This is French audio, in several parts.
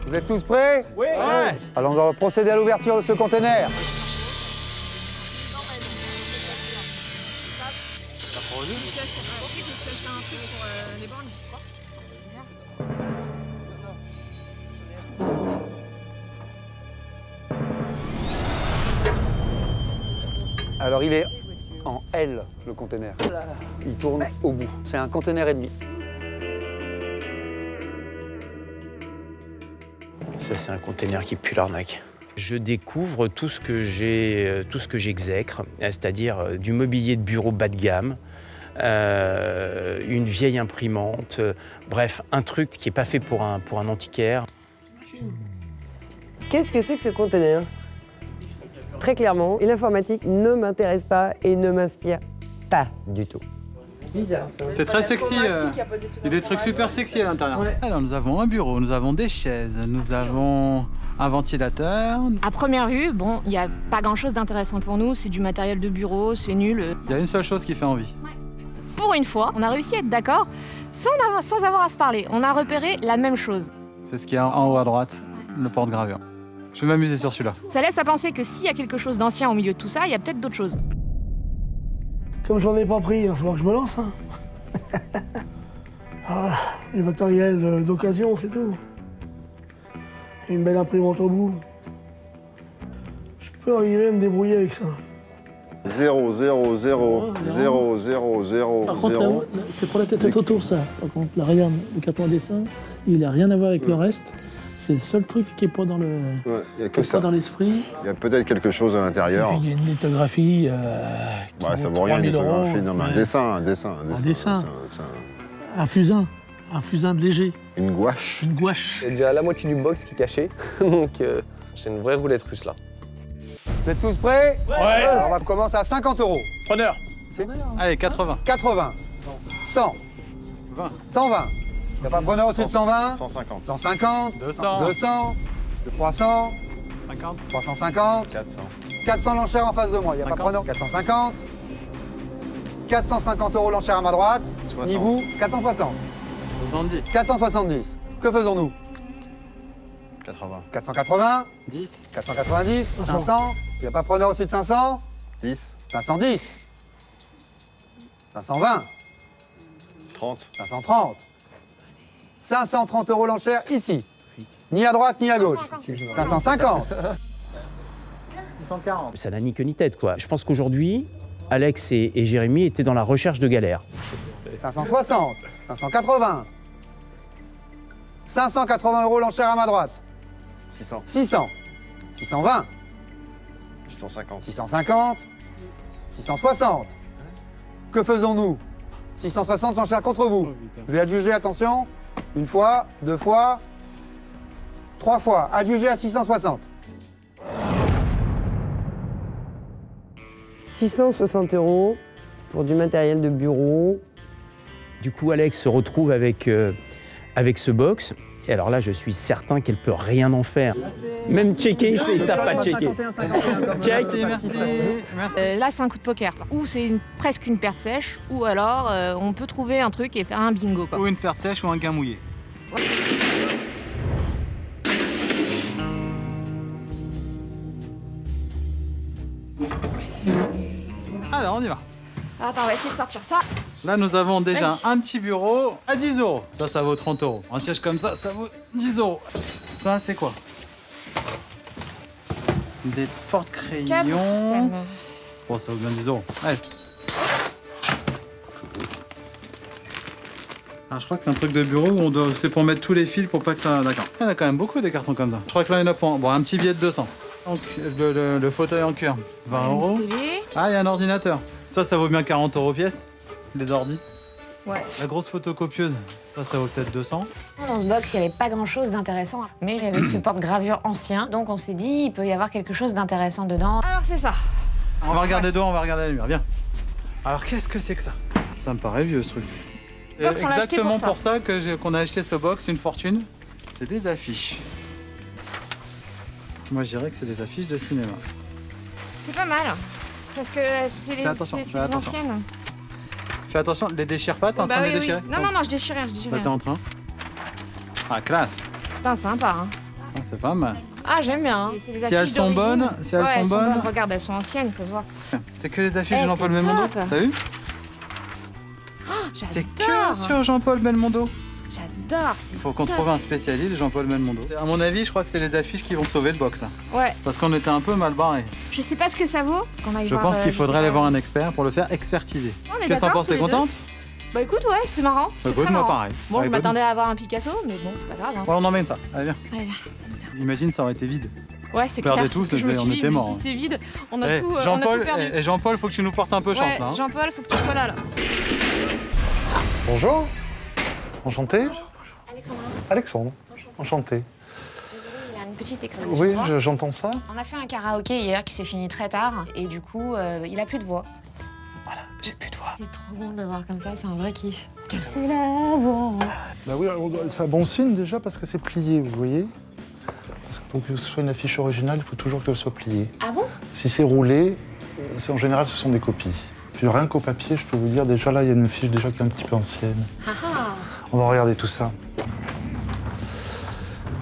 Vous êtes tous prêts? Oui. Ouais. Alors nous allons procéder à l'ouverture de ce conteneur. Alors il est en L, le conteneur. Il tourne au bout. C'est un conteneur et demi. Ça, c'est un conteneur qui pue l'arnaque. Je découvre tout ce que j'exècre, c'est-à-dire du mobilier de bureau bas de gamme, une vieille imprimante, bref, un truc qui n'est pas fait pour un antiquaire. Qu'est-ce que c'est que ce conteneur? Très clairement, l'informatique ne m'intéresse pas et ne m'inspire pas du tout. Bizarre, ça. C'est très sexy. Il y a des trucs super sexy à l'intérieur. Ouais. Alors, nous avons un bureau, nous avons des chaises, nous avons un ventilateur. À première vue, bon, il n'y a pas grand-chose d'intéressant pour nous. C'est du matériel de bureau, c'est nul. Il y a une seule chose qui fait envie. Ouais. Pour une fois, on a réussi à être d'accord sans avoir à se parler. On a repéré la même chose. C'est ce qu'il y a en haut à droite, le porte-gravure. Je vais m'amuser sur celui-là. Ça laisse à penser que s'il y a quelque chose d'ancien au milieu de tout ça, il y a peut-être d'autres choses. Comme j'en ai pas pris, il va falloir que je me lance. Hein. Ah, le matériel d'occasion, c'est tout. Et une belle imprimante au bout. Je peux arriver à me débrouiller avec ça. 0, 0, 0, 0, 0, 0, Par contre, c'est pour la tête autour, ça. Par contre, là, regarde, le carton à dessin, il n'a rien à voir avec le reste. C'est le seul truc qui n'est pas dans le. Ouais, il n'y a que ça. Pas dans l'esprit. Il y a peut-être quelque chose à l'intérieur. Il y a une lithographie. Ouais, ça vaut rien, une lithographie. Non, mais un dessin. Un dessin. Un fusain de léger. Une gouache. Une gouache. Il y a déjà la moitié du box qui est caché. Donc, c'est une vraie roulette russe, là. Vous êtes tous prêts? Ouais. Alors on va commencer à 50 €. Preneur. Allez, 80. 80. 100. 20. 120. Il n'y a pas de preneur au-dessus de 120? 150. 150. 200. 200. 300. 50. 350. 400. 400 l'enchère en face de moi. Il n'y a pas de 50. preneur. 450. 450 € l'enchère à ma droite. 60. Ni vous. 460. 70. 470. Que faisons-nous? 80. 480. 10. 490. 500. Il n'y a pas de preneur au-dessus de 500? 10. 510. 520. 30. 530. 530 € l'enchère ici. Ni à droite ni à gauche. 550. 140. Ça n'a ni queue ni tête, quoi. Je pense qu'aujourd'hui, Alex et Jérémy étaient dans la recherche de galère. 560. 580. 580 € l'enchère à ma droite. 600. 600. 620. 650. 650. 660. Que faisons-nous? 660 l'enchère contre vous. Je vais adjuger, attention. Une fois, deux fois, trois fois. Adjugé à 660. 660 € pour du matériel de bureau. Du coup, Alex se retrouve avec ce box. Et alors là, je suis certain qu'elle peut rien en faire. Même checker, ils savent pas checker. 51, 51. Check. Merci. Là, c'est un coup de poker. Ou c'est presque une perte sèche, ou alors on peut trouver un truc et faire un bingo, quoi. Ou une perte sèche ou un gain mouillé. Ouais. Alors, on y va. Attends, on va essayer de sortir ça. Là, nous avons déjà Vas-y. un petit bureau à 10 €. Ça vaut 30 €. Un siège comme ça vaut 10 €. Ça, c'est quoi? Des porte-crayons. Câble système. Bon, ça vaut bien 10 €. Allez. Alors, je crois que c'est un truc de bureau où c'est pour mettre tous les fils pour pas que ça... D'accord. Il y en a quand même beaucoup des cartons comme ça. Je crois que là, il y en a pour un petit billet de 200. Donc, le fauteuil en cuir, 20 Une €. télé. Ah, il y a un ordinateur. Ça vaut bien 40 € pièce. Les ordis. Ouais. La grosse photocopieuse, ça vaut peut-être 200. Dans ce box, il n'y avait pas grand-chose d'intéressant. Mais il y avait ce porte-gravure ancien. Donc on s'est dit, il peut y avoir quelque chose d'intéressant dedans. Alors c'est ça. On va regarder dehors, on va regarder la lumière. Viens. Alors, qu'est-ce que c'est que ça? Ça me paraît vieux, ce truc. Box, on l'a acheté Exactement pour ça. qu'on a acheté ce box, une fortune. C'est des affiches. Moi, je dirais que c'est des affiches de cinéma. C'est pas mal. Parce que c'est les anciennes. Fais attention, les déchire pas, t'es en train de les déchirer? Non, je déchire rien, je déchire Bah, t'es rien. en train. Ah, classe. Putain, sympa, hein. C'est pas mal. Ah, j'aime bien. Si elles sont bonnes, regarde, elles sont anciennes, ça se voit. C'est que les affiches de Jean-Paul c'est Belmondo. top. T'as vu? J'adore. C'est que sur Jean-Paul Belmondo. J'adore, c'est Il faut qu'on top. trouve un spécialiste de Jean-Paul Belmondo. À mon avis, je crois que c'est les affiches qui vont sauver le box. Là. Ouais. Parce qu'on était un peu mal barrés. Je sais pas ce que ça vaut. Qu'on aille Je voir, pense qu'il je faudrait sais aller pas. voir un expert pour le faire expertiser. On est Qu'est-ce que t'en d'accord, penses? tous T'es les deux. contente? Bah écoute, ouais, c'est marrant. C'est Écoute, très moi marrant. pareil. Bon, Ouais, je écoute. m'attendais à avoir un Picasso, mais bon, c'est pas grave. Hein. Ouais, on emmène ça. Allez, viens. Allez, viens. Imagine, ça aurait été vide. Ouais, c'est Perdait clair, tout, c'est ce que je me on suis dit. était Je me morts, suis dit, c'est vide, on a Eh, tout Jean-Paul, perdu. et Jean-Paul, faut que tu nous portes un peu chance Ouais, là. Hein. Jean-Paul, faut que tu sois là. Bonjour. Enchanté. Alexandra, Alexandre. Enchanté. il y a une petite extraction. Oui, de voix. j'entends ça. On a fait un karaoké hier qui s'est fini très tard et du coup, il a plus de voix. Voilà, j'ai plus de voix. C'est trop bon de le voir comme ça, c'est un vrai kiff. Casser la voix. Bah oui, c'est un bon signe déjà parce que c'est plié, vous voyez. Parce que pour que ce soit une affiche originale, il faut toujours qu'elle soit pliée. Ah bon? Si c'est roulé, en général, ce sont des copies. Puis rien qu'au papier, je peux vous dire, déjà là, il y a une affiche déjà qui est un petit peu ancienne. Ah ah. On va regarder tout ça.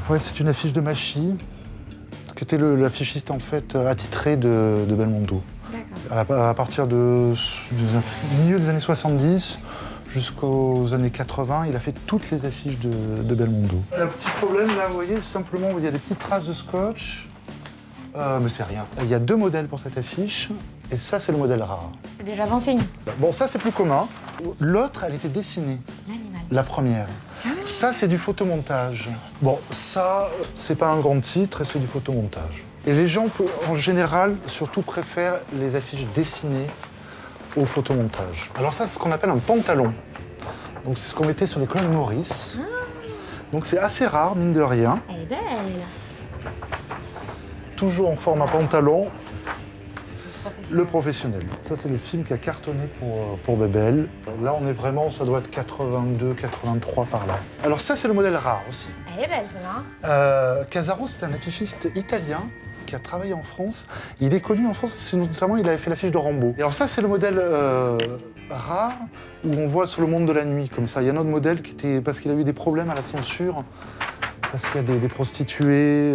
Ouais, c'est une affiche de Machy, qui était l'affichiste en fait attitré de Belmondo. D'accord. À partir du milieu des années 70 jusqu'aux années 80, il a fait toutes les affiches de Belmondo. Le petit problème là, vous voyez, c'est simplement il y a des petites traces de scotch, mais c'est rien. Il y a 2 modèles pour cette affiche, et ça c'est le modèle rare. C'est déjà bon signe. Bon, ça c'est plus commun. L'autre, elle était dessinée, L'animal. la première. Ça, c'est du photomontage. Bon, ça, c'est pas un grand titre et c'est du photomontage. Et les gens, en général, surtout préfèrent les affiches dessinées au photomontage. Alors ça, c'est ce qu'on appelle un pantalon. Donc c'est ce qu'on mettait sur les colonnes Maurice. Donc c'est assez rare, mine de rien. Elle est belle. Toujours en format pantalon. Le professionnel. Ça, c'est le film qui a cartonné pour Bébel. Là, on est vraiment, ça doit être 82, 83 par là. Alors ça, c'est le modèle rare aussi. Elle est belle celle-là. Casaro, c'est un affichiste italien qui a travaillé en France. Il est connu en France, notamment, il avait fait l'affiche de Rambo. Et alors ça, c'est le modèle rare où on voit sur le monde de la nuit, comme ça. Il y a un autre modèle qui était, parce qu'il a eu des problèmes à la censure, parce qu'il y a des prostituées.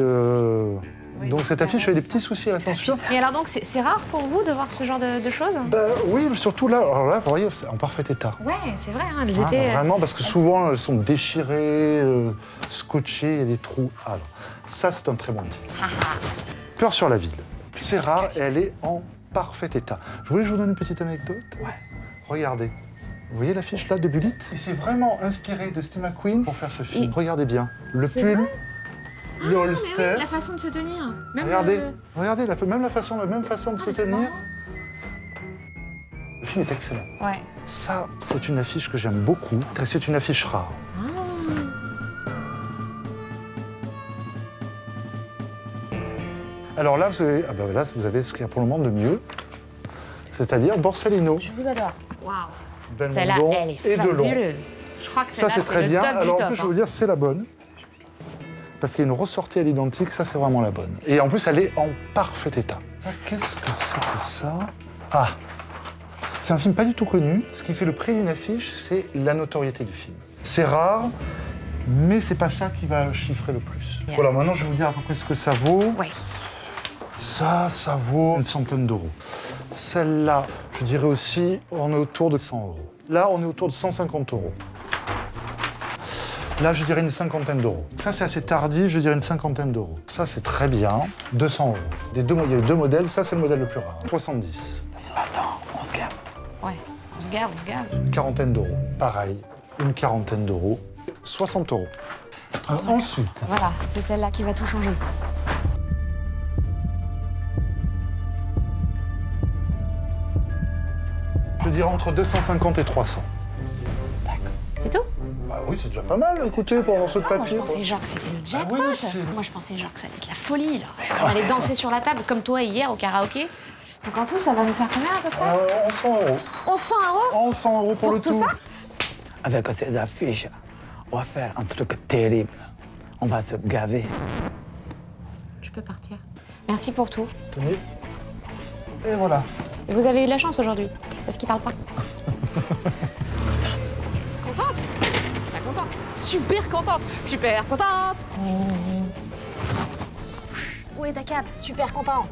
Donc cette affiche a eu des petits soucis à la censure. Mais alors donc c'est rare pour vous de voir ce genre de choses? Bah, oui, surtout là, alors là, vous voyez, c'est en parfait état. Ouais, c'est vrai, hein, elles étaient... Vraiment, parce que souvent, elles sont déchirées, scotchées, il y a des trous. Alors, ça, c'est un très bon titre. Peur sur la ville. C'est rare et elle est en parfait état. Je voulais que je vous donne une petite anecdote. Ouais. Regardez. Vous voyez l'affiche là de Bullitt? Il s'est vraiment inspiré de Steve McQueen pour faire ce film. Regardez bien. Le pull, le holster. Oui, la façon de se tenir. Même Regardez, même façon de se tenir. Le film est excellent. Ouais. Ça, c'est une affiche que j'aime beaucoup. C'est une affiche rare. Alors là, vous avez ce qu'il y a pour le moment de mieux, c'est-à-dire Borsellino. Je vous adore. Waouh. Celle-là, elle est fabuleuse. Je crois que ça, c'est très bien. Alors en plus, je vais vous hein. dire, c'est la bonne. Parce qu'il y a une ressortie à l'identique, ça, c'est vraiment la bonne. Et en plus, elle est en parfait état. Qu'est-ce que c'est que ça? Ah! C'est un film pas du tout connu. Ce qui fait le prix d'une affiche, c'est la notoriété du film. C'est rare, mais c'est pas ça qui va chiffrer le plus. Yeah. Voilà, maintenant, je vais vous dire à peu près ce que ça vaut. Oui. Ça vaut une centaine d'euros. Celle-là, je dirais aussi, on est autour de 100 euros. Là, on est autour de 150 euros. Là, je dirais une cinquantaine d'euros. Ça, c'est assez tardif, je dirais une cinquantaine d'euros. Ça, c'est très bien, 200 euros. Il y a eu 2 modèles, ça, c'est le modèle le plus rare. 70. Sur l'instant, on se gave. Ouais, on se gave. Une quarantaine d'euros. Pareil, une quarantaine d'euros. 60 euros. Ensuite. Voilà, c'est celle-là qui va tout changer. Je dirais entre 250 et 300. C'est tout? Bah oui, c'est déjà pas mal, écoutez, pour un morceau de papier. Moi, je pensais genre que c'était le jackpot. Ah oui, moi, je pensais genre que ça allait être la folie. Là. On allait danser sur la table, comme toi hier au karaoké. Donc en tout, ça va nous faire combien à peu près? 1100 euros. 1100 euros? 1100 euros pour le tout. Ça? Avec ces affiches, on va faire un truc terrible. On va se gaver. Je peux partir. Merci pour tout. Tenez. Et voilà. Et vous avez eu de la chance aujourd'hui, parce qu'il parle pas. Contente? Pas contente. Super contente. Super contente. Où est ta cape? Super content.